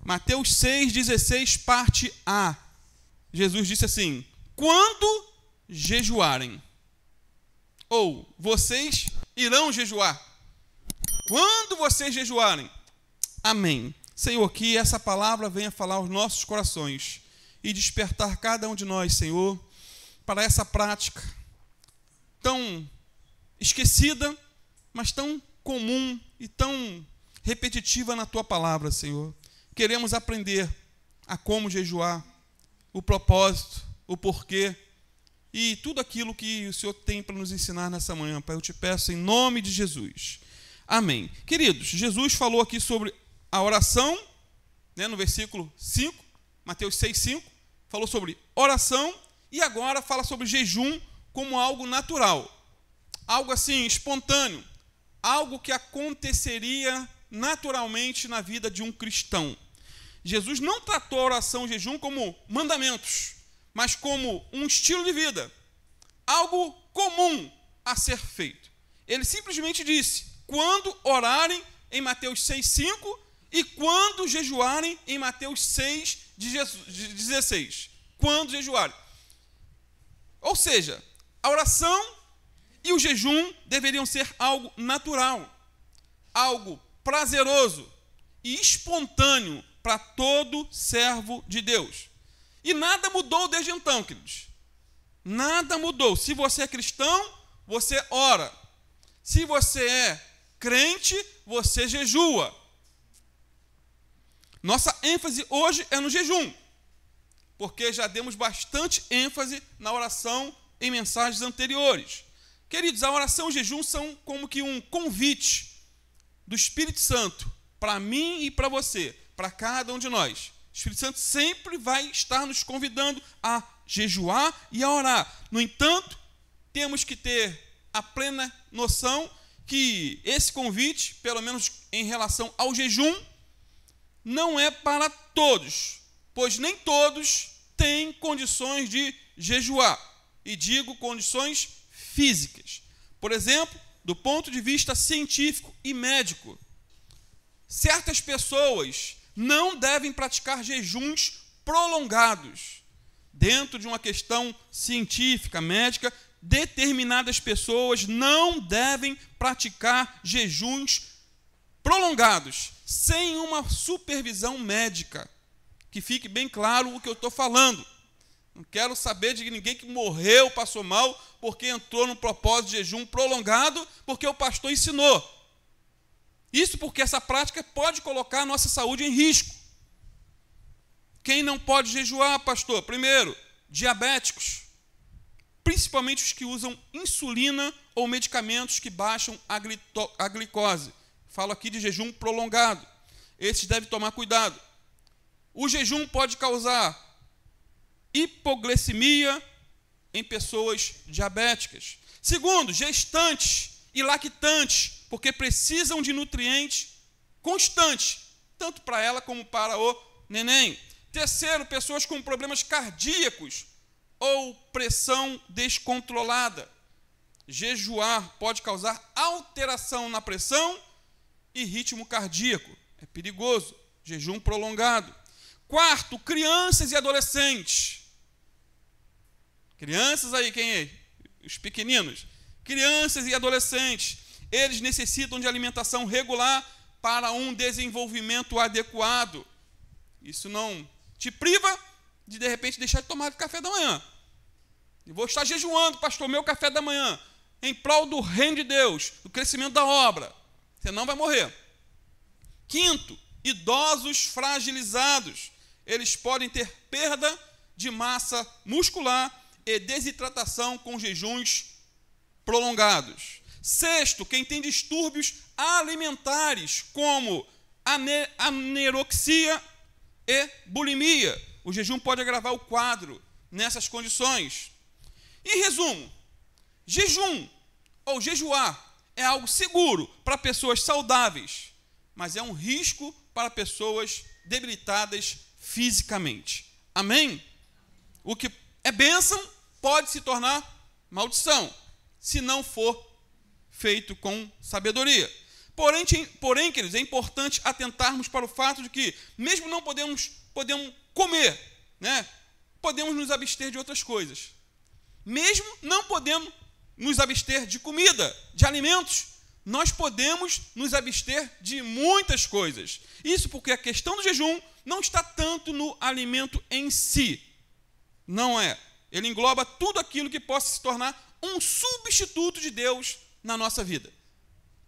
Mateus 6,16, parte A. Jesus disse assim: quando jejuarem, ou vocês irão jejuar. Quando vocês jejuarem. Amém. Senhor, que essa palavra venha falar aos nossos corações e despertar cada um de nós, Senhor, para essa prática tão esquecida, mas tão comum e tão repetitiva na Tua palavra, Senhor. Queremos aprender a como jejuar, o propósito, o porquê e tudo aquilo que o Senhor tem para nos ensinar nessa manhã, Pai. Eu te peço em nome de Jesus. Amém. Queridos, Jesus falou aqui sobre a oração, né, no versículo 5, Mateus 6,5, falou sobre oração e agora fala sobre jejum como algo natural, algo assim, espontâneo, algo que aconteceria naturalmente na vida de um cristão. Jesus não tratou a oração e o jejum como mandamentos, mas como um estilo de vida, algo comum a ser feito. Ele simplesmente disse: quando orarem, em Mateus 6,5, e quando jejuarem, em Mateus 6,16. Quando jejuarem. Ou seja, a oração e o jejum deveriam ser algo natural, algo prazeroso e espontâneo para todo servo de Deus. E nada mudou desde então, queridos. Nada mudou. Se você é cristão, você ora. Se você é crente, você jejua. Nossa ênfase hoje é no jejum, porque já demos bastante ênfase na oração em mensagens anteriores. Queridos, a oração e o jejum são como que um convite do Espírito Santo para mim e para você, para cada um de nós. O Espírito Santo sempre vai estar nos convidando a jejuar e a orar. No entanto, temos que ter a plena noção que esse convite, pelo menos em relação ao jejum, não é para todos, pois nem todos têm condições de jejuar. E digo condições físicas. Por exemplo, do ponto de vista científico e médico, certas pessoas não devem praticar jejuns prolongados. Dentro de uma questão científica, médica, determinadas pessoas não devem praticar jejuns prolongados, sem uma supervisão médica. Que fique bem claro o que eu estou falando. Não quero saber de ninguém que morreu, passou mal, porque entrou no propósito de jejum prolongado, porque o pastor ensinou. Isso porque essa prática pode colocar a nossa saúde em risco. Quem não pode jejuar, pastor? Primeiro, diabéticos, principalmente os que usam insulina ou medicamentos que baixam a glicose. Falo aqui de jejum prolongado. Esses devem tomar cuidado. O jejum pode causar hipoglicemia em pessoas diabéticas. Segundo, gestantes e lactantes, porque precisam de nutrientes constantes, tanto para ela como para o neném. Terceiro, pessoas com problemas cardíacos ou pressão descontrolada. Jejuar pode causar alteração na pressão e ritmo cardíaco. É perigoso. Jejum prolongado. Quarto, crianças e adolescentes. Crianças aí, quem é? Os pequeninos. Crianças e adolescentes. Eles necessitam de alimentação regular para um desenvolvimento adequado. Isso não te priva de repente, deixar de tomar café da manhã. Eu vou estar jejuando, pastor, meu café da manhã, em prol do reino de Deus, do crescimento da obra. Você não vai morrer. Quinto, idosos fragilizados. Eles podem ter perda de massa muscular e desidratação com jejuns prolongados. Sexto, quem tem distúrbios alimentares, como anorexia e bulimia. O jejum pode agravar o quadro nessas condições. Em resumo, jejum ou jejuar é algo seguro para pessoas saudáveis, mas é um risco para pessoas debilitadas fisicamente. Amém? O que é bênção pode se tornar maldição, se não for feito com sabedoria. Porém, queridos, é importante atentarmos para o fato de que, mesmo não podemos comer, né? Podemos nos abster de outras coisas. Mesmo não podemos nos abster de comida, de alimentos, nós podemos nos abster de muitas coisas. Isso porque a questão do jejum não está tanto no alimento em si. Não é. Ele engloba tudo aquilo que possa se tornar um substituto de Deus na nossa vida.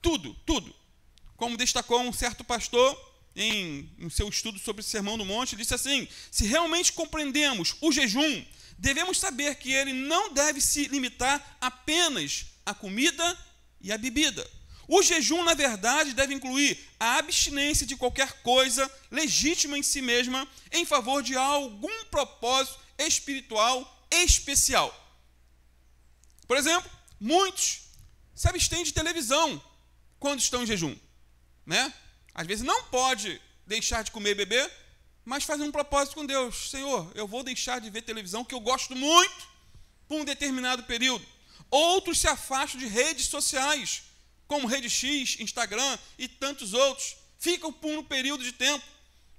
Tudo, tudo. Como destacou um certo pastor em seu estudo sobre o Sermão do Monte, disse assim: se realmente compreendemos o jejum, devemos saber que ele não deve se limitar apenas à comida e à bebida. O jejum, na verdade, deve incluir a abstinência de qualquer coisa legítima em si mesma em favor de algum propósito espiritual especial. Por exemplo, muitos se abstêm de televisão quando estão em jejum, né? Às vezes não pode deixar de comer e beber, mas fazem um propósito com Deus. Senhor, eu vou deixar de ver televisão, que eu gosto muito, por um determinado período. Outros se afastam de redes sociais, como Rede X, Instagram e tantos outros. Ficam por um período de tempo.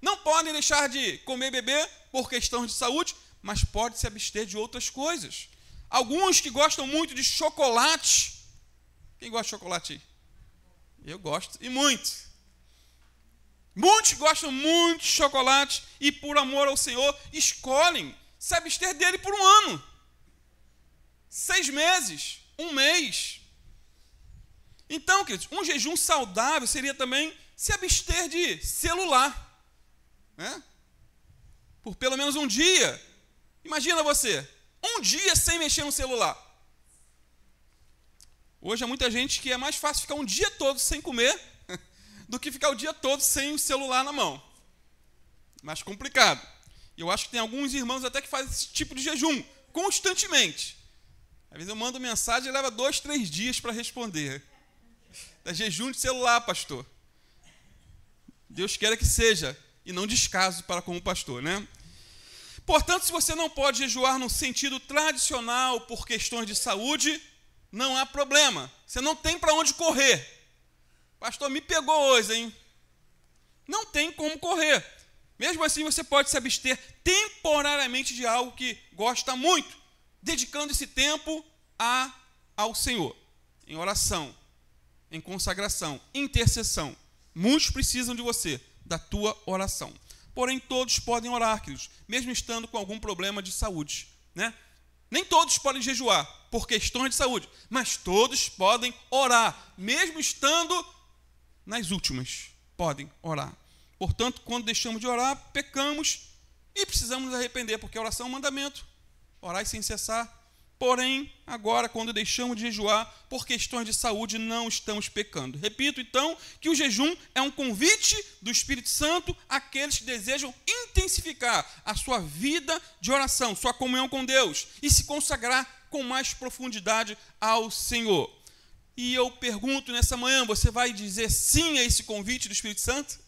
Não podem deixar de comer e beber por questão de saúde, mas pode se abster de outras coisas. Alguns que gostam muito de chocolate. Quem gosta de chocolate aí? Eu gosto, e muito. Muitos gostam muito de chocolate e, por amor ao Senhor, escolhem se abster dele por um ano, 6 meses, 1 mês. Então, queridos, um jejum saudável seria também se abster de celular, né? Por pelo menos um dia. Imagina você, um dia sem mexer no celular. Hoje há muita gente que é mais fácil ficar um dia todo sem comer do que ficar o dia todo sem o celular na mão. Mais complicado. Eu acho que tem alguns irmãos até que fazem esse tipo de jejum, constantemente. Às vezes eu mando mensagem e leva 2, 3 dias para responder. É jejum de celular, pastor. Deus queira que seja, e não descaso para como pastor, né? Portanto, se você não pode jejuar no sentido tradicional por questões de saúde, não há problema. Você não tem para onde correr. Pastor, me pegou hoje, hein? Não tem como correr. Mesmo assim, você pode se abster temporariamente de algo que gosta muito, dedicando esse tempo ao Senhor, em oração, em consagração, intercessão. Muitos precisam de você, da tua oração. Porém, todos podem orar, queridos, mesmo estando com algum problema de saúde, né? Nem todos podem jejuar por questões de saúde, mas todos podem orar, mesmo estando nas últimas, podem orar. Portanto, quando deixamos de orar, pecamos e precisamos nos arrepender, porque a oração é um mandamento. Orai sem cessar. Porém, agora, quando deixamos de jejuar por questões de saúde, não estamos pecando. Repito, então, que o jejum é um convite do Espírito Santo àqueles que desejam intensificar a sua vida de oração, sua comunhão com Deus e se consagrar com mais profundidade ao Senhor. E eu pergunto nessa manhã, você vai dizer sim a esse convite do Espírito Santo?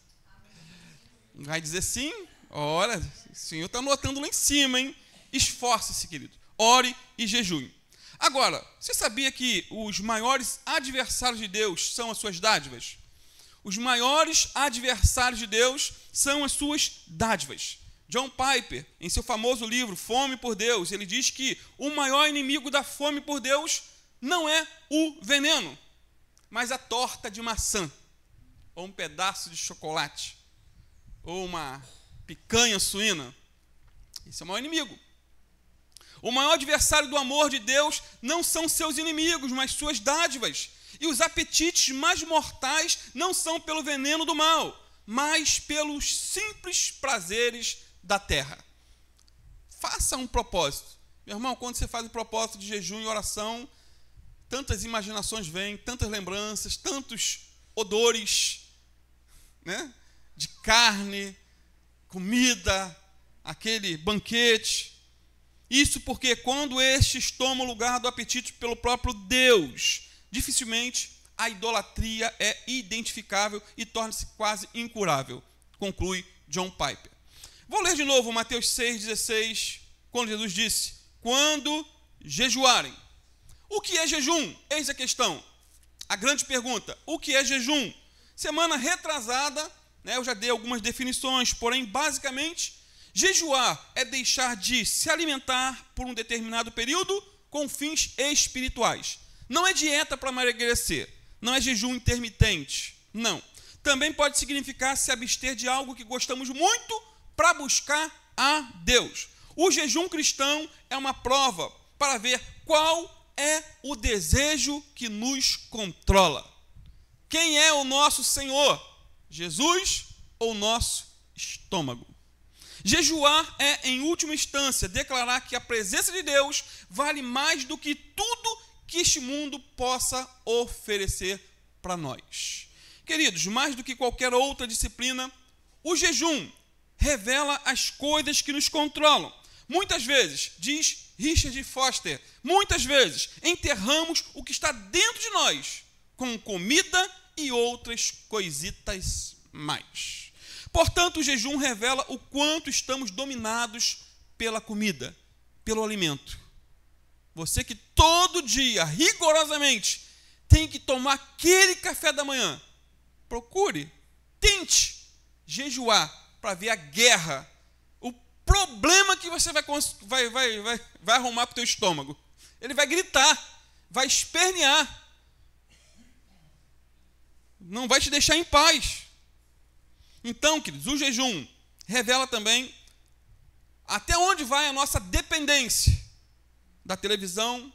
Vai dizer sim? Ora, o Senhor está anotando lá em cima, hein? Esforce-se, querido. Ore e jejue. Agora, você sabia que os maiores adversários de Deus são as suas dádivas? Os maiores adversários de Deus são as suas dádivas. John Piper, em seu famoso livro Fome por Deus, ele diz que o maior inimigo da fome por Deus não é o veneno, mas a torta de maçã, ou um pedaço de chocolate, ou uma picanha suína. Esse é o maior inimigo. O maior adversário do amor de Deus não são seus inimigos, mas suas dádivas. E os apetites mais mortais não são pelo veneno do mal, mas pelos simples prazeres da terra. Faça um propósito. Meu irmão, quando você faz um propósito de jejum e oração, tantas imaginações vêm, tantas lembranças, tantos odores, né? De carne, comida, aquele banquete. Isso porque quando estes tomam o lugar do apetite pelo próprio Deus, dificilmente a idolatria é identificável e torna-se quase incurável, conclui John Piper. Vou ler de novo Mateus 6,16, quando Jesus disse: quando jejuarem. O que é jejum? Eis a questão. A grande pergunta: o que é jejum? Semana retrasada, eu já dei algumas definições, porém, basicamente, jejuar é deixar de se alimentar por um determinado período com fins espirituais. Não é dieta para emagrecer, não é jejum intermitente, não. Também pode significar se abster de algo que gostamos muito para buscar a Deus. O jejum cristão é uma prova para ver qual é o desejo que nos controla. Quem é o nosso Senhor? Jesus ou nosso estômago? Jejuar é, em última instância, declarar que a presença de Deus vale mais do que tudo que este mundo possa oferecer para nós. Queridos, mais do que qualquer outra disciplina, o jejum revela as coisas que nos controlam. Muitas vezes, diz Richard Foster, muitas vezes enterramos o que está dentro de nós com comida e outras coisitas mais. Portanto, o jejum revela o quanto estamos dominados pela comida, pelo alimento. Você que todo dia, rigorosamente, tem que tomar aquele café da manhã, procure, tente jejuar para ver a guerra, o problema que você vai arrumar para o teu estômago. Ele vai gritar, vai espernear, não vai te deixar em paz. Então, queridos, o jejum revela também até onde vai a nossa dependência da televisão,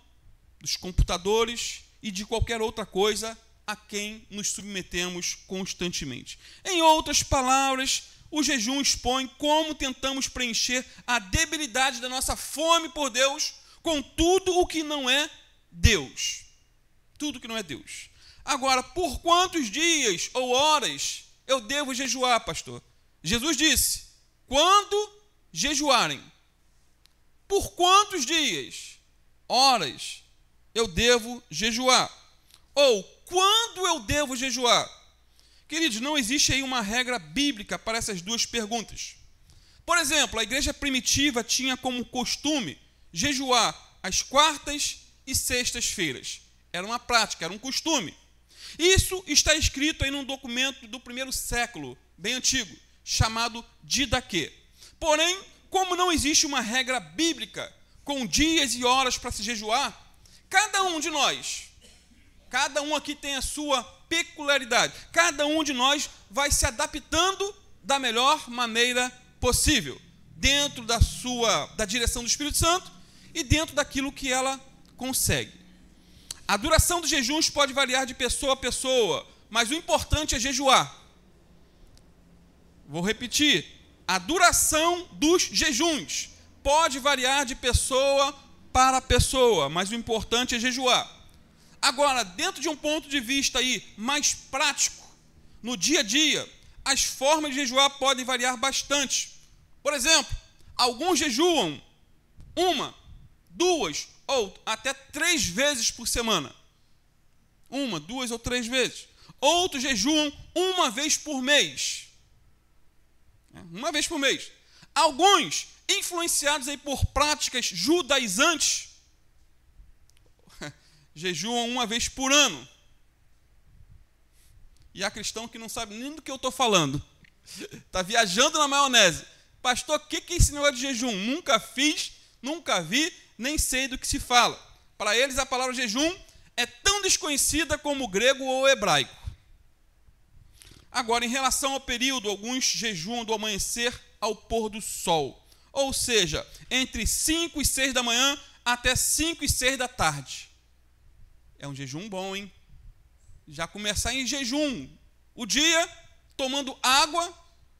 dos computadores e de qualquer outra coisa a quem nos submetemos constantemente. Em outras palavras, o jejum expõe como tentamos preencher a debilidade da nossa fome por Deus com tudo o que não é Deus. Tudo que não é Deus. Agora, por quantos dias ou horas eu devo jejuar, pastor? Jesus disse, quando jejuarem. Por quantos dias, horas eu devo jejuar? Ou quando eu devo jejuar? Queridos, não existe aí uma regra bíblica para essas duas perguntas. Por exemplo, a igreja primitiva tinha como costume jejuar às quartas e sextas-feiras. Era uma prática, era um costume. Isso está escrito aí num documento do primeiro século, bem antigo, chamado Didaquê. Porém, como não existe uma regra bíblica com dias e horas para se jejuar, cada um de nós, cada um aqui tem a sua peculiaridade, cada um de nós vai se adaptando da melhor maneira possível, dentro da direção do Espírito Santo e dentro daquilo que ela consegue. A duração dos jejuns pode variar de pessoa a pessoa, mas o importante é jejuar. Vou repetir, a duração dos jejuns pode variar de pessoa para pessoa, mas o importante é jejuar. Agora, dentro de um ponto de vista aí mais prático, no dia a dia, as formas de jejuar podem variar bastante. Por exemplo, alguns jejuam 1, 2 ou até 3 vezes por semana. 1, 2 ou 3 vezes. Outros jejuam 1 vez por mês. 1 vez por mês. Alguns, influenciados aí por práticas judaizantes, jejuam 1 vez por ano. E há cristão que não sabe nem do que eu estou falando. Está viajando na maionese. Pastor, o que é esse negócio de jejum? Nunca fiz, nunca vi, nem sei do que se fala. Para eles, a palavra jejum é tão desconhecida como o grego ou o hebraico. Agora, em relação ao período, alguns jejuam do amanhecer ao pôr do sol. Ou seja, entre 5 e 6 da manhã até 5 e 6 da tarde. É um jejum bom, hein? Já começar em jejum. O dia, tomando água,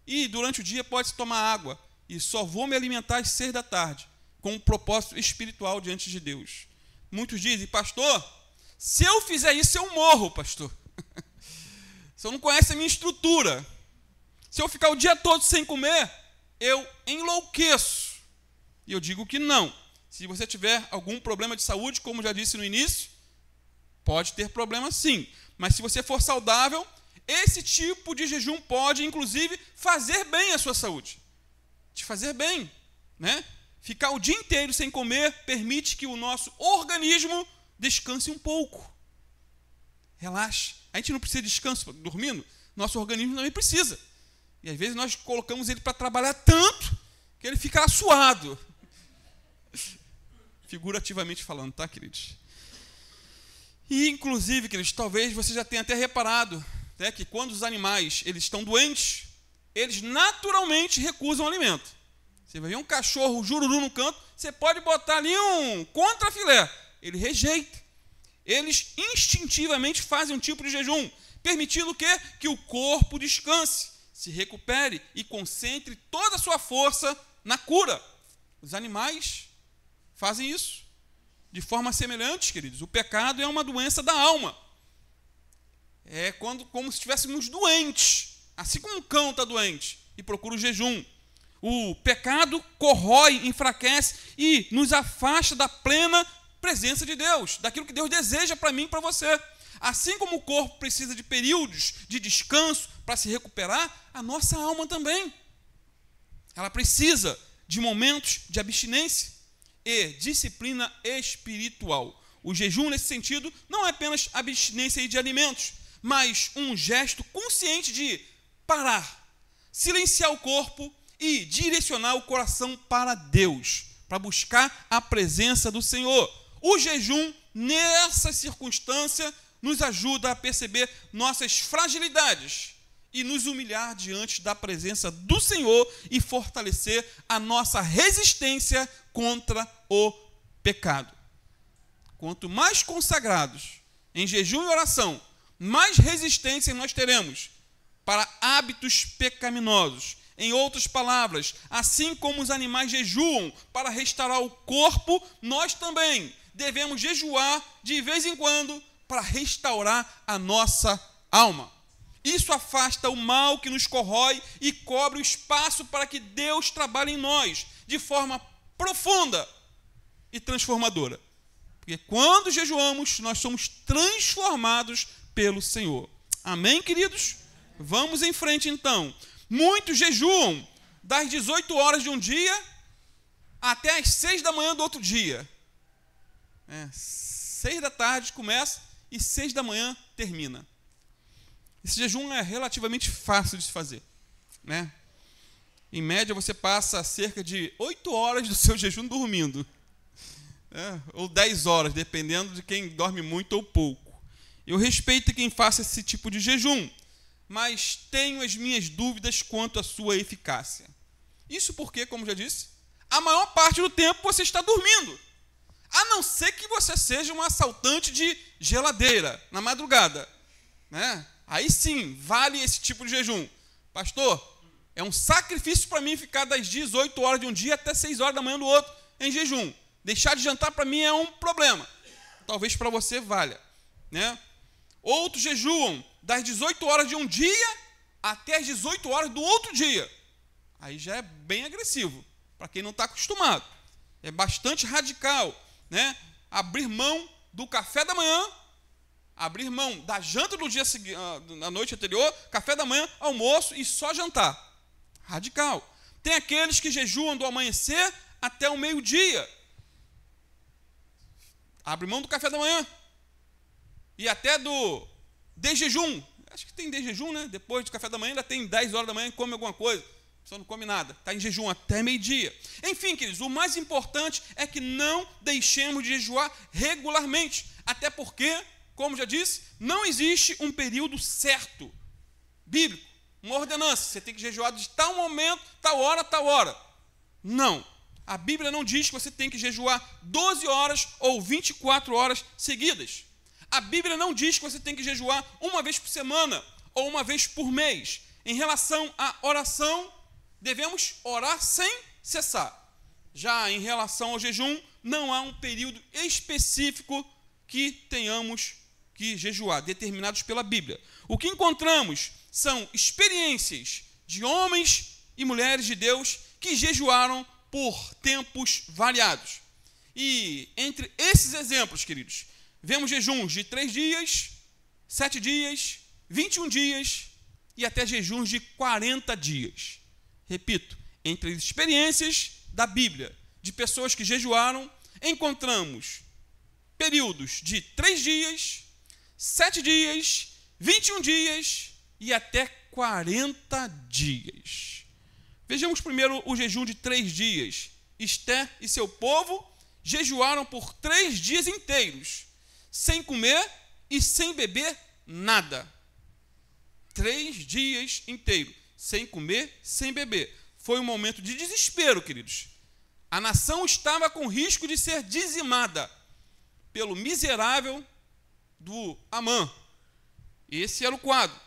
e durante o dia pode-se tomar água. E só vou me alimentar às 6 da tarde, com um propósito espiritual diante de Deus. Muitos dizem, pastor, se eu fizer isso, eu morro, pastor. Você não conhece a minha estrutura. Se eu ficar o dia todo sem comer, eu enlouqueço. E eu digo que não. Se você tiver algum problema de saúde, como já disse no início, pode ter problema sim. Mas se você for saudável, esse tipo de jejum pode, inclusive, fazer bem à sua saúde. Te fazer bem, né? Ficar o dia inteiro sem comer permite que o nosso organismo descanse um pouco. Relaxe. A gente não precisa de descanso dormindo. nosso organismo também precisa. E às vezes nós colocamos ele para trabalhar tanto que ele fica suado. Figurativamente falando, tá, queridos? E, inclusive, queridos, talvez você já tenha até reparado, né, que quando os animais eles estão doentes, eles naturalmente recusam o alimento. Você vai ver um cachorro jururu no canto, você pode botar ali um contrafilé, ele rejeita. Eles instintivamente fazem um tipo de jejum, permitindo o quê? Que o corpo descanse, se recupere e concentre toda a sua força na cura. Os animais fazem isso. De forma semelhante, queridos, o pecado é uma doença da alma. É como se estivéssemos doentes, assim como um cão está doente e procura o jejum. O pecado corrói, enfraquece e nos afasta da plena presença de Deus, daquilo que Deus deseja para mim e para você. Assim como o corpo precisa de períodos de descanso para se recuperar, a nossa alma também. Ela precisa de momentos de abstinência e disciplina espiritual. O jejum, nesse sentido, não é apenas abstinência de alimentos, mas um gesto consciente de parar, silenciar o corpo e direcionar o coração para Deus, para buscar a presença do Senhor. O jejum, nessa circunstância, nos ajuda a perceber nossas fragilidades e nos humilhar diante da presença do Senhor e fortalecer a nossa resistência contra o pecado. Quanto mais consagrados em jejum e oração, mais resistência nós teremos para hábitos pecaminosos. Em outras palavras, assim como os animais jejuam para restaurar o corpo, nós também devemos jejuar de vez em quando para restaurar a nossa alma. Isso afasta o mal que nos corrói e cobre o espaço para que Deus trabalhe em nós de forma profunda e transformadora. Porque quando jejuamos, nós somos transformados pelo Senhor. Amém, queridos? Vamos em frente, então. Muitos jejuam das 18 horas de um dia até as 6 da manhã do outro dia. 6 da tarde começa e 6 da manhã termina. Esse jejum é relativamente fácil de se fazer, né? Em média, você passa cerca de 8 horas do seu jejum dormindo, ou 10 horas, dependendo de quem dorme muito ou pouco. Eu respeito quem faça esse tipo de jejum, mas tenho as minhas dúvidas quanto à sua eficácia. Isso porque, como já disse, a maior parte do tempo você está dormindo, a não ser que você seja um assaltante de geladeira na madrugada, né? Aí sim, vale esse tipo de jejum. Pastor, é um sacrifício para mim ficar das 18 horas de um dia até 6 horas da manhã do outro em jejum. Deixar de jantar para mim é um problema. Talvez para você valha, né? Outros jejuam das 18 horas de um dia até as 18 horas do outro dia. Aí já é bem agressivo, para quem não está acostumado. É bastante radical, né? Abrir mão do café da manhã, abrir mão da janta do dia seguinte, na noite anterior, café da manhã, almoço e só jantar. Radical. Tem aqueles que jejuam do amanhecer até o meio-dia. Abre mão do café da manhã. E até do desjejum. Acho que tem desjejum, né? Depois do café da manhã, ainda tem 10 horas da manhã e come alguma coisa. Só não come nada. Está em jejum até meio-dia. Enfim, queridos, o mais importante é que não deixemos de jejuar regularmente. Até porque, como já disse, não existe um período certo, bíblico, uma ordenança. Você tem que jejuar de tal momento, tal hora. Não. A Bíblia não diz que você tem que jejuar 12 horas ou 24 horas seguidas. A Bíblia não diz que você tem que jejuar uma vez por semana ou uma vez por mês. Em relação à oração, devemos orar sem cessar. Já em relação ao jejum, não há um período específico que tenhamos que jejuar, determinados pela Bíblia. O que encontramos são experiências de homens e mulheres de Deus que jejuaram por tempos variados. E entre esses exemplos, queridos, vemos jejuns de 3 dias, 7 dias, 21 dias e até jejuns de 40 dias. Repito, entre as experiências da Bíblia, de pessoas que jejuaram, encontramos períodos de 3 dias, 7 dias, 21 dias e até 40 dias. Vejamos primeiro o jejum de 3 dias. Esté e seu povo jejuaram por 3 dias inteiros, sem comer e sem beber nada. 3 dias inteiros, sem comer, sem beber. Foi um momento de desespero, queridos. A nação estava com risco de ser dizimada pelo miserável do Amã. Esse era o quadro.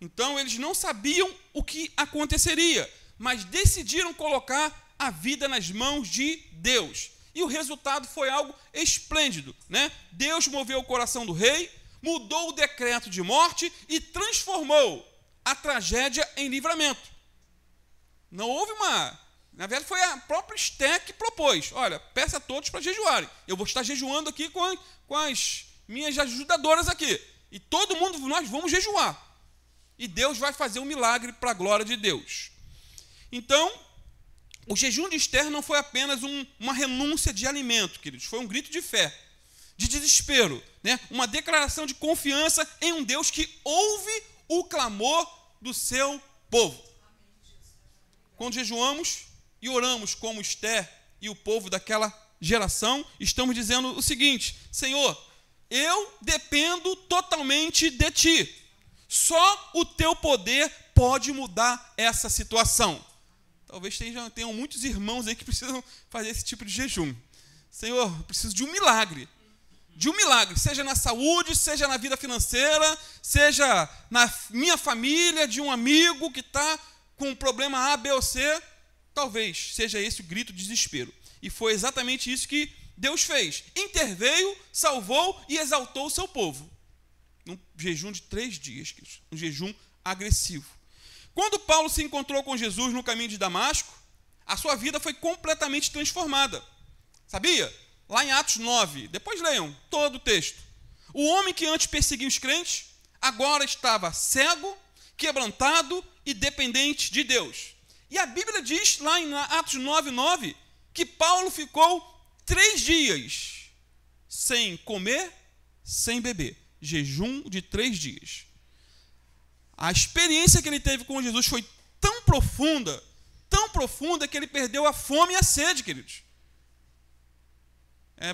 Então, eles não sabiam o que aconteceria, mas decidiram colocar a vida nas mãos de Deus. E o resultado foi algo esplêndido, né? Deus moveu o coração do rei, mudou o decreto de morte e transformou a tragédia em livramento. Não houve Na verdade, foi a própria Esté que propôs. Olha, peça a todos para jejuarem. Eu vou estar jejuando aqui com as minhas ajudadoras aqui. E todo mundo, nós vamos jejuar. E Deus vai fazer um milagre para a glória de Deus. Então, o jejum de Esther não foi apenas uma renúncia de alimento, queridos. Foi um grito de fé, de desespero, né? Uma declaração de confiança em um Deus que ouve o clamor do seu povo. Quando jejuamos e oramos como Esther e o povo daquela geração, estamos dizendo o seguinte: Senhor, eu dependo totalmente de Ti. Só o Teu poder pode mudar essa situação. Talvez tenham muitos irmãos aí que precisam fazer esse tipo de jejum. Senhor, eu preciso de um milagre. De um milagre, seja na saúde, seja na vida financeira, seja na minha família, de um amigo que está com um problema A, B ou C. Talvez seja esse o grito de desespero. E foi exatamente isso que Deus fez. Interveio, salvou e exaltou o seu povo. Um jejum de 3 dias, um jejum agressivo. Quando Paulo se encontrou com Jesus no caminho de Damasco, a sua vida foi completamente transformada. Sabia? Lá em Atos 9, depois leiam todo o texto. O homem que antes perseguia os crentes, agora estava cego, quebrantado e dependente de Deus. E a Bíblia diz lá em Atos 9:9 que Paulo ficou 3 dias sem comer, sem beber. Jejum de 3 dias. A experiência que ele teve com Jesus foi tão profunda que ele perdeu a fome e a sede, queridos.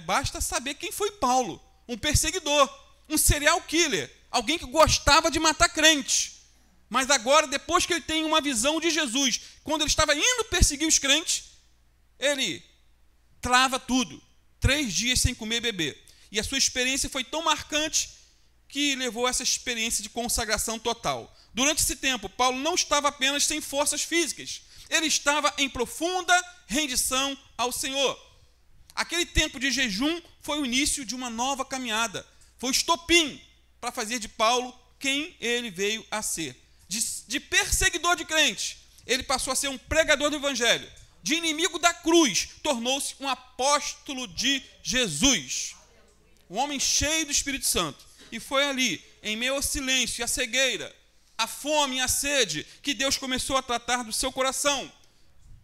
Basta saber quem foi Paulo. Um perseguidor, um serial killer, alguém que gostava de matar crentes. Mas agora, depois que ele tem uma visão de Jesus, quando ele estava indo perseguir os crentes, ele trava tudo. 3 dias sem comer e beber. E a sua experiência foi tão marcante que levou a essa experiência de consagração total. Durante esse tempo, Paulo não estava apenas sem forças físicas. Ele estava em profunda rendição ao Senhor. Aquele tempo de jejum foi o início de uma nova caminhada. Foi o estopim para fazer de Paulo quem ele veio a ser. De perseguidor de crentes, ele passou a ser um pregador do evangelho. De inimigo da cruz, tornou-se um apóstolo de Jesus. Um homem cheio do Espírito Santo. E foi ali, em meio ao silêncio e à cegueira, a fome e a sede, que Deus começou a tratar do seu coração.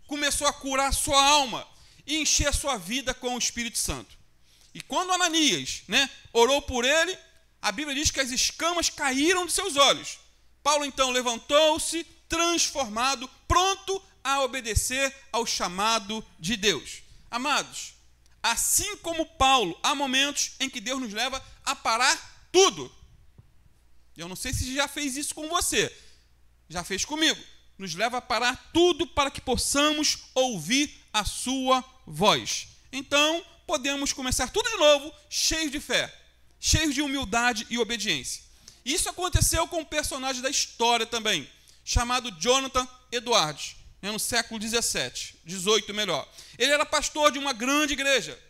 Começou a curar a sua alma e encher a sua vida com o Espírito Santo. E quando Ananias, orou por ele, a Bíblia diz que as escamas caíram de seus olhos. Paulo então levantou-se, transformado, pronto a obedecer ao chamado de Deus. Amados, assim como Paulo, há momentos em que Deus nos leva a parar tudo. Eu não sei se já fez isso com você. Já fez comigo. Nos leva a parar tudo para que possamos ouvir a sua voz. Então, podemos começar tudo de novo, cheios de fé, cheios de humildade e obediência. Isso aconteceu com um personagem da história também, chamado Jonathan Edwards, no século 18 melhor. Ele era pastor de uma grande igreja,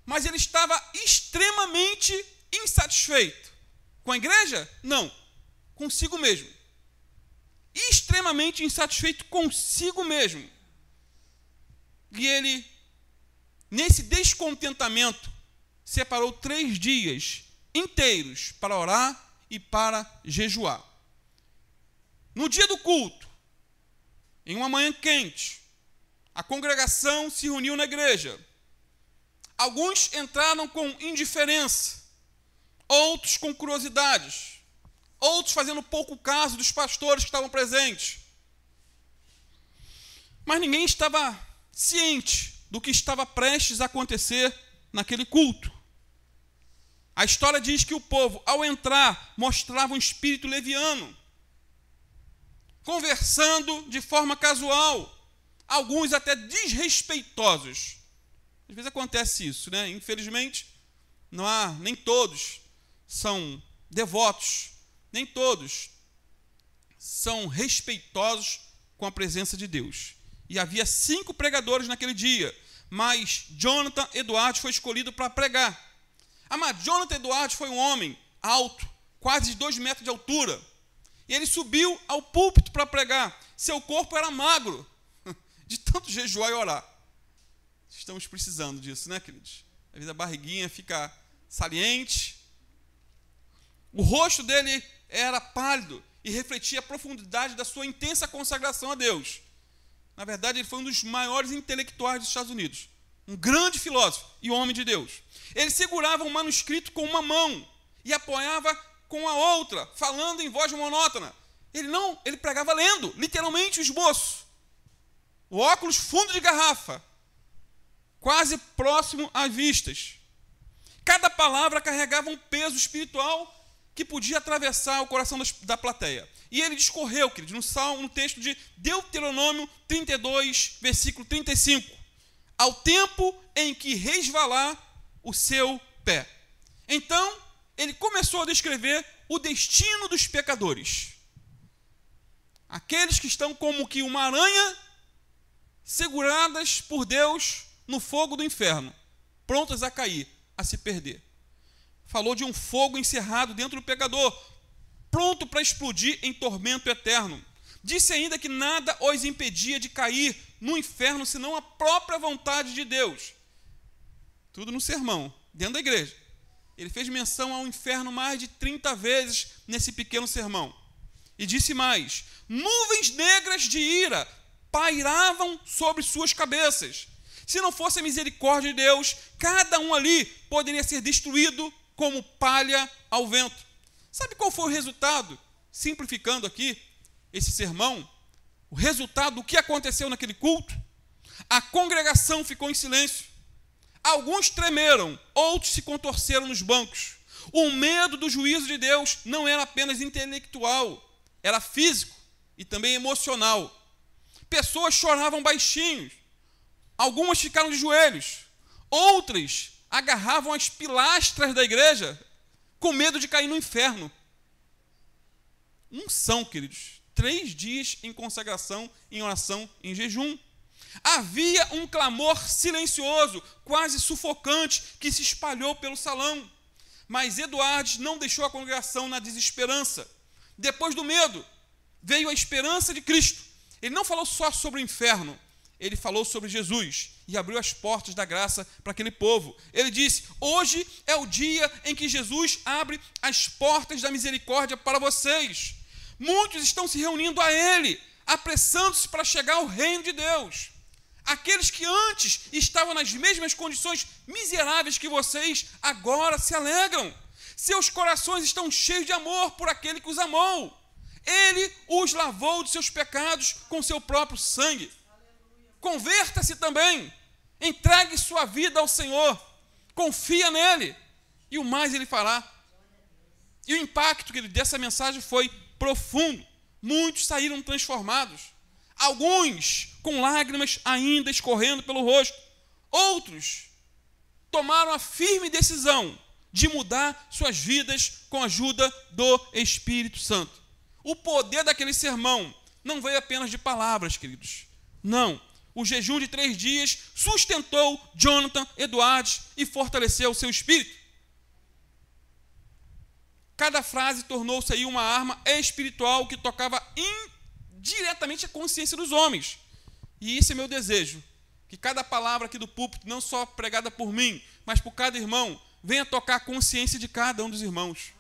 mas ele estava extremamente insatisfeito. Com a igreja? Não. Consigo mesmo. Extremamente insatisfeito consigo mesmo. E ele, nesse descontentamento, separou 3 dias inteiros para orar e para jejuar. No dia do culto, em uma manhã quente, a congregação se reuniu na igreja. Alguns entraram com indiferença, outros com curiosidades. outros fazendo pouco caso dos pastores que estavam presentes. Mas ninguém estava ciente do que estava prestes a acontecer naquele culto. A história diz que o povo, ao entrar, mostrava um espírito leviano, conversando de forma casual, alguns até desrespeitosos. Às vezes acontece isso, né? Infelizmente, nem todos são devotos, nem todos são respeitosos com a presença de Deus. E havia 5 pregadores naquele dia, mas Jonathan Edwards foi escolhido para pregar. Mas Jonathan Edwards foi um homem alto, quase de 2 metros de altura. E ele subiu ao púlpito para pregar. Seu corpo era magro, de tanto jejuar e orar. Estamos precisando disso, né, queridos? Às vezes a barriguinha fica saliente. O rosto dele era pálido e refletia a profundidade da sua intensa consagração a Deus. Na verdade, ele foi um dos maiores intelectuais dos Estados Unidos. Um grande filósofo e homem de Deus. Ele segurava um manuscrito com uma mão e apoiava com a outra, falando em voz monótona. Ele pregava lendo, literalmente, o esboço. O óculos fundo de garrafa, quase próximo às vistas. Cada palavra carregava um peso espiritual que podia atravessar o coração da plateia. E ele discorreu, queridos, no texto de Deuteronômio 32, versículo 35. Ao tempo em que resvalar o seu pé. Então, ele começou a descrever o destino dos pecadores. Aqueles que estão como que uma aranha seguradas por Deus no fogo do inferno, prontas a cair, a se perder. Falou de um fogo encerrado dentro do pecador, pronto para explodir em tormento eterno. Disse ainda que nada os impedia de cair no inferno, senão a própria vontade de Deus. Tudo no sermão, dentro da igreja. Ele fez menção ao inferno mais de 30 vezes nesse pequeno sermão. E disse mais: nuvens negras de ira pairavam sobre suas cabeças. Se não fosse a misericórdia de Deus, cada um ali poderia ser destruído como palha ao vento. Sabe qual foi o resultado? Simplificando aqui esse sermão, o resultado do que aconteceu naquele culto? A congregação ficou em silêncio. Alguns tremeram, outros se contorceram nos bancos. O medo do juízo de Deus não era apenas intelectual, era físico e também emocional. Pessoas choravam baixinhos, algumas ficaram de joelhos, outras agarravam as pilastras da igreja com medo de cair no inferno. Unção, queridos. 3 dias em consagração, em oração, em jejum. Havia um clamor silencioso, quase sufocante, que se espalhou pelo salão. Mas Edwards não deixou a congregação na desesperança. Depois do medo, veio a esperança de Cristo. Ele não falou só sobre o inferno, ele falou sobre Jesus e abriu as portas da graça para aquele povo. Ele disse: hoje é o dia em que Jesus abre as portas da misericórdia para vocês. Muitos estão se reunindo a Ele, apressando-se para chegar ao reino de Deus. Aqueles que antes estavam nas mesmas condições miseráveis que vocês, agora se alegram. Seus corações estão cheios de amor por aquele que os amou. Ele os lavou de seus pecados com seu próprio sangue. Converta-se também. Entregue sua vida ao Senhor. Confia nele. E o mais ele fará. E o impacto dessa mensagem foi profundo. Muitos saíram transformados. Alguns com lágrimas ainda escorrendo pelo rosto. Outros tomaram a firme decisão de mudar suas vidas com a ajuda do Espírito Santo. O poder daquele sermão não veio apenas de palavras, queridos. Não. O jejum de 3 dias sustentou Jonathan Edwards e fortaleceu o seu espírito. Cada frase tornou-se aí uma arma espiritual que tocava diretamente a consciência dos homens. E esse é meu desejo, que cada palavra aqui do púlpito, não só pregada por mim, mas por cada irmão, venha tocar a consciência de cada um dos irmãos.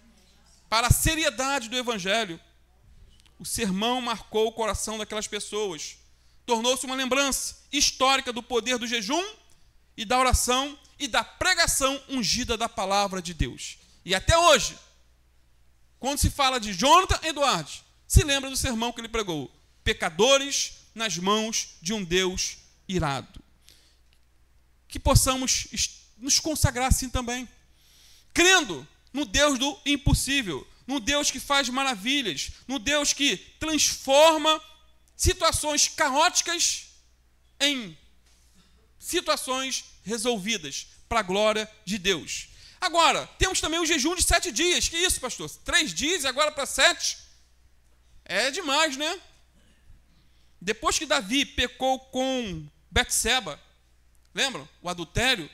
Para a seriedade do Evangelho, o sermão marcou o coração daquelas pessoas. Tornou-se uma lembrança histórica do poder do jejum e da oração e da pregação ungida da palavra de Deus. E até hoje, quando se fala de Jonathan Edwards, se lembra do sermão que ele pregou: pecadores nas mãos de um Deus irado. Que possamos nos consagrar assim também, crendo no Deus do impossível, no Deus que faz maravilhas, no Deus que transforma situações caóticas em situações resolvidas para a glória de Deus. Agora, temos também o jejum de 7 dias. Que isso, pastor? 3 dias e agora para 7? É demais, né? Depois que Davi pecou com Betseba, lembram? O adultério,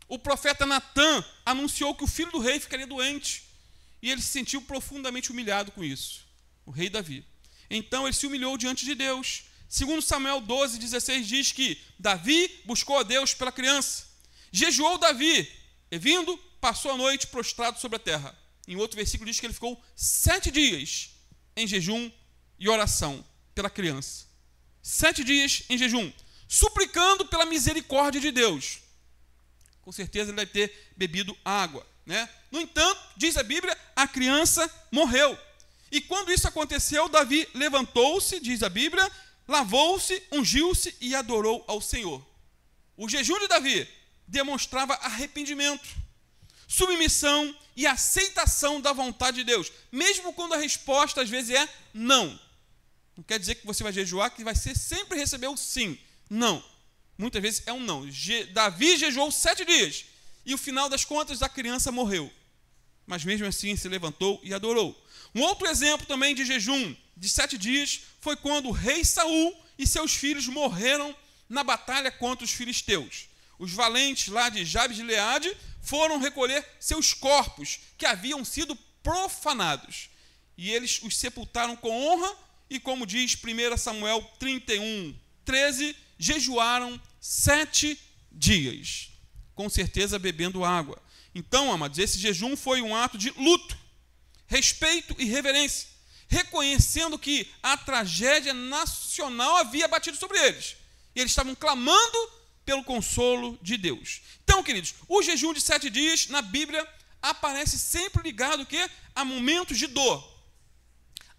o profeta Natã anunciou que o filho do rei ficaria doente. E ele se sentiu profundamente humilhado com isso, o rei Davi. Então ele se humilhou diante de Deus. Segundo Samuel 12:16 diz que Davi buscou a Deus pela criança. Jejuou Davi, e vindo, passou a noite prostrado sobre a terra. Em outro versículo diz que ele ficou 7 dias em jejum e oração pela criança. 7 dias em jejum, suplicando pela misericórdia de Deus. Com certeza ele deve ter bebido água, né? No entanto, diz a Bíblia, a criança morreu. E quando isso aconteceu, Davi levantou-se, diz a Bíblia, lavou-se, ungiu-se e adorou ao Senhor. O jejum de Davi demonstrava arrependimento, submissão e aceitação da vontade de Deus, mesmo quando a resposta às vezes é não. Não quer dizer que você vai jejuar, que vai ser sempre receber o sim. Não. Muitas vezes é um não. Davi jejuou 7 dias. E o final das contas, a criança morreu. Mas mesmo assim se levantou e adorou. Um outro exemplo também de jejum de 7 dias foi quando o rei Saul e seus filhos morreram na batalha contra os filisteus. Os valentes lá de Jabes de Gileade foram recolher seus corpos que haviam sido profanados. E eles os sepultaram com honra e, como diz 1 Samuel 31:13, jejuaram 7 dias. Com certeza bebendo água. Então, amados, esse jejum foi um ato de luto, respeito e reverência, reconhecendo que a tragédia nacional havia batido sobre eles. E eles estavam clamando pelo consolo de Deus. Então, queridos, o jejum de 7 dias na Bíblia aparece sempre ligado a momentos de dor,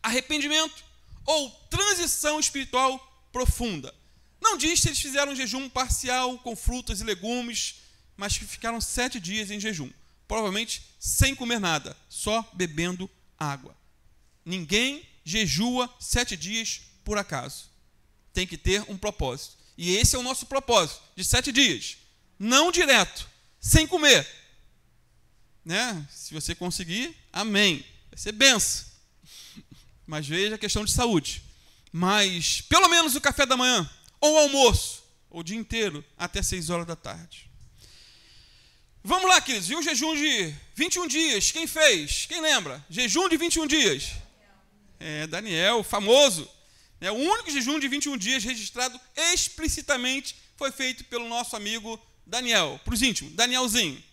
arrependimento ou transição espiritual profunda. Não diz se eles fizeram um jejum parcial com frutas e legumes, mas que ficaram 7 dias em jejum, provavelmente sem comer nada, só bebendo água. Ninguém jejua 7 dias por acaso. Tem que ter um propósito. E esse é o nosso propósito, de 7 dias. Não direto, sem comer. Né? Se você conseguir, amém. Vai ser benção. Mas veja a questão de saúde. Mas pelo menos o café da manhã, ou o almoço, ou o dia inteiro, até 6 horas da tarde. Vamos lá, queridos. E o jejum de 21 dias? Quem fez? Quem lembra? Jejum de 21 dias. Daniel, famoso. O único jejum de 21 dias registrado explicitamente foi feito pelo nosso amigo Daniel. Para os íntimos, Danielzinho.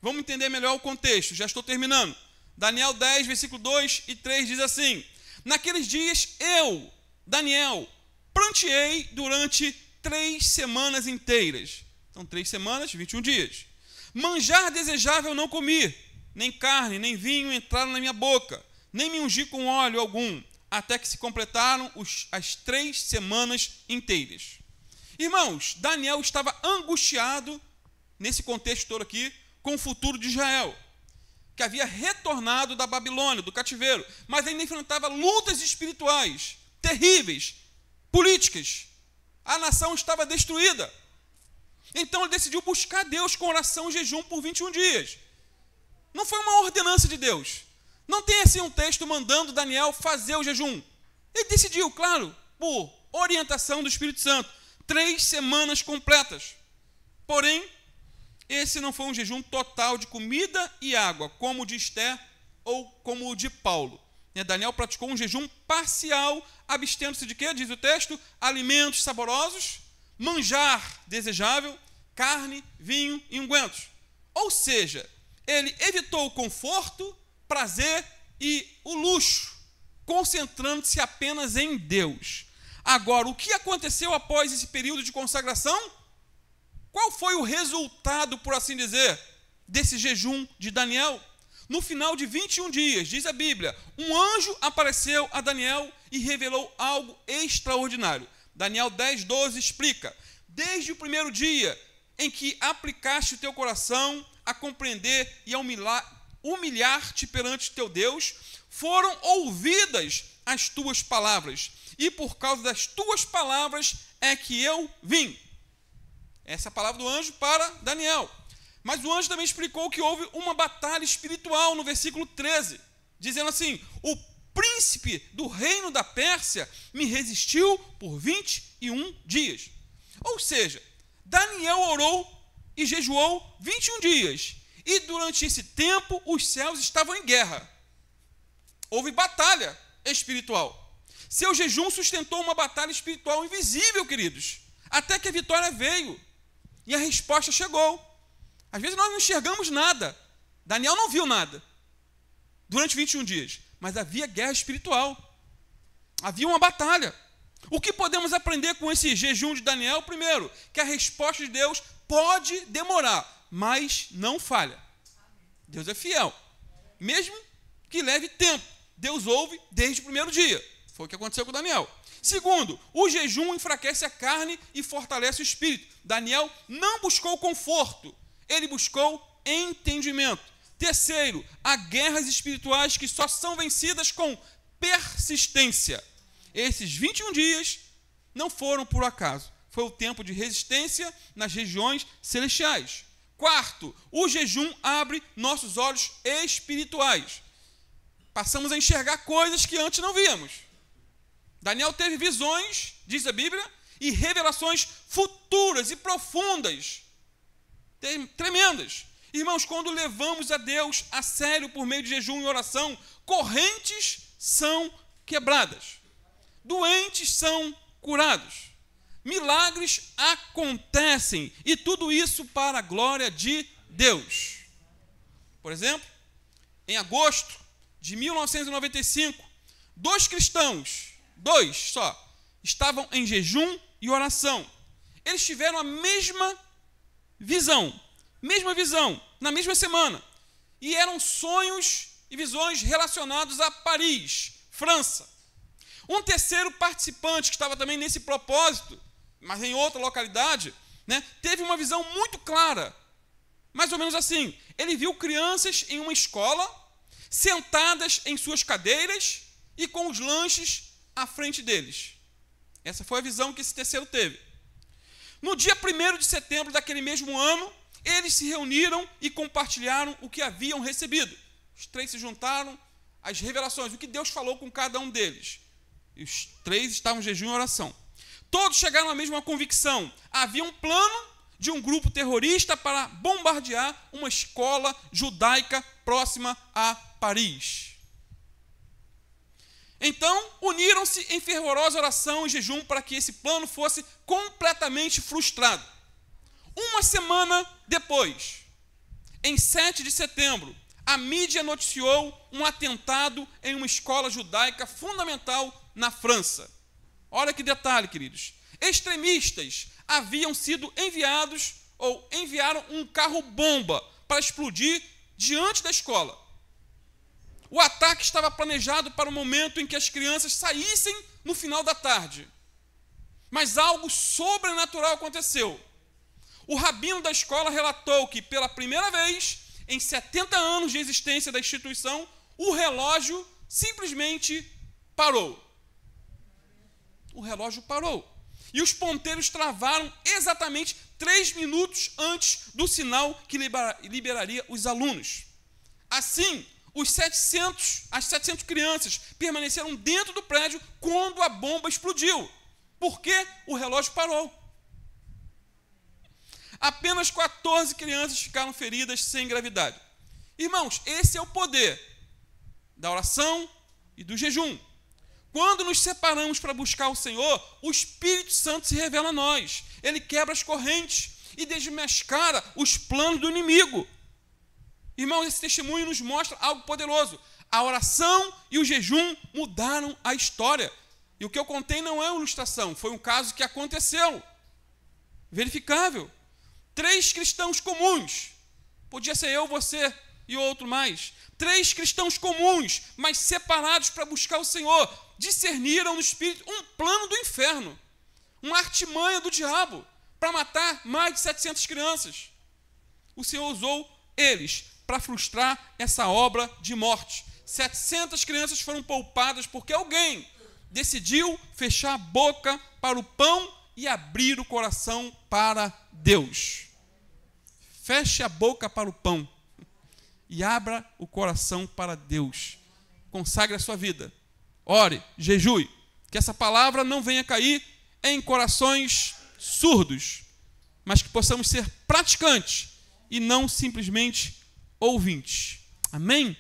Vamos entender melhor o contexto. Já estou terminando. Daniel 10, versículo 2 e 3 diz assim: naqueles dias eu, Daniel, pranteei durante 3 semanas inteiras. Então, 3 semanas, 21 dias. Manjar desejável não comi, nem carne, nem vinho entraram na minha boca, nem me ungi com óleo algum, até que se completaram as 3 semanas inteiras. Irmãos, Daniel estava angustiado, nesse contexto todo aqui, com o futuro de Israel, que havia retornado da Babilônia, do cativeiro, mas ainda enfrentava lutas espirituais terríveis, políticas. A nação estava destruída. Então ele decidiu buscar Deus com oração e jejum por 21 dias. Não foi uma ordenança de Deus. Não tem assim um texto mandando Daniel fazer o jejum. Ele decidiu, claro, por orientação do Espírito Santo, 3 semanas completas. Porém, esse não foi um jejum total de comida e água, como o de Esther ou como o de Paulo. Daniel praticou um jejum parcial, abstendo-se de quê? Diz o texto: alimentos saborosos, manjar desejável, carne, vinho e ungüentos. Ou seja, ele evitou o conforto, prazer e o luxo, concentrando-se apenas em Deus. Agora, o que aconteceu após esse período de consagração? Qual foi o resultado, por assim dizer, desse jejum de Daniel? No final de 21 dias, diz a Bíblia, um anjo apareceu a Daniel e revelou algo extraordinário. Daniel 10:12 explica: desde o primeiro dia em que aplicaste o teu coração a compreender e a humilhar-te perante teu Deus, foram ouvidas as tuas palavras, e por causa das tuas palavras é que eu vim. Essa é a palavra do anjo para Daniel. Mas o anjo também explicou que houve uma batalha espiritual no versículo 13, dizendo assim: o príncipe do reino da Pérsia me resistiu por 21 dias. Ou seja, Daniel orou e jejuou 21 dias, e durante esse tempo os céus estavam em guerra. Houve batalha espiritual. Seu jejum sustentou uma batalha espiritual invisível, queridos, até que a vitória veio e a resposta chegou. Às vezes nós não enxergamos nada. Daniel não viu nada durante 21 dias, mas havia guerra espiritual. Havia uma batalha. O que podemos aprender com esse jejum de Daniel? Primeiro, que a resposta de Deus pode demorar, mas não falha. Deus é fiel. Mesmo que leve tempo, Deus ouve desde o primeiro dia. Foi o que aconteceu com Daniel. Segundo, o jejum enfraquece a carne e fortalece o espírito. Daniel não buscou conforto, ele buscou entendimento. Terceiro, há guerras espirituais que só são vencidas com persistência. Esses 21 dias não foram por acaso. Foi o tempo de resistência nas regiões celestiais. Quarto, o jejum abre nossos olhos espirituais. Passamos a enxergar coisas que antes não víamos. Daniel teve visões, diz a Bíblia, e revelações futuras e profundas, tremendas. Irmãos, quando levamos a Deus a sério por meio de jejum e oração, correntes são quebradas, doentes são curados, milagres acontecem, e tudo isso para a glória de Deus. Por exemplo, em agosto de 1995, dois cristãos, estavam em jejum e oração. Eles tiveram a mesma visão, na mesma semana, e eram sonhos e visões relacionados a Paris, França. Um terceiro participante, que estava também nesse propósito, mas em outra localidade, teve uma visão muito clara, mais ou menos assim: ele viu crianças em uma escola, sentadas em suas cadeiras e com os lanches à frente deles. Essa foi a visão que esse terceiro teve. No dia 1º de setembro daquele mesmo ano, eles se reuniram e compartilharam o que haviam recebido. Os três se juntaram, as revelações, o que Deus falou com cada um deles. E os três estavam em jejum e oração. Todos chegaram à mesma convicção: havia um plano de um grupo terrorista para bombardear uma escola judaica próxima a Paris. Então, uniram-se em fervorosa oração e jejum para que esse plano fosse completamente frustrado. Uma semana depois, em 7 de setembro, a mídia noticiou um atentado em uma escola judaica fundamental na França. Olha que detalhe, queridos. Extremistas haviam sido enviaram um carro-bomba para explodir diante da escola. O ataque estava planejado para o momento em que as crianças saíssem no final da tarde. Mas algo sobrenatural aconteceu. O rabino da escola relatou que, pela primeira vez em 70 anos de existência da instituição, o relógio simplesmente parou. O relógio parou. E os ponteiros travaram exatamente 3 minutos antes do sinal que liberaria os alunos. Assim, as 700 crianças permaneceram dentro do prédio quando a bomba explodiu. Porque o relógio parou. Apenas 14 crianças ficaram feridas sem gravidade. Irmãos, esse é o poder da oração e do jejum. Quando nos separamos para buscar o Senhor, o Espírito Santo se revela a nós. Ele quebra as correntes e desmascara os planos do inimigo. Irmãos, esse testemunho nos mostra algo poderoso. A oração e o jejum mudaram a história. E o que eu contei não é uma ilustração, foi um caso que aconteceu. Verificável. 3 cristãos comuns. Podia ser eu, você e outro mais. 3 cristãos comuns, mas separados para buscar o Senhor, discerniram no Espírito um plano do inferno, uma artimanha do diabo, para matar mais de 700 crianças. O Senhor usou eles para frustrar essa obra de morte. 700 crianças foram poupadas porque alguém decidiu fechar a boca para o pão e abrir o coração para Deus. Feche a boca para o pão e abra o coração para Deus. Consagre a sua vida. Ore, jejue, que essa palavra não venha cair em corações surdos, mas que possamos ser praticantes e não simplesmente ouvintes. Amém?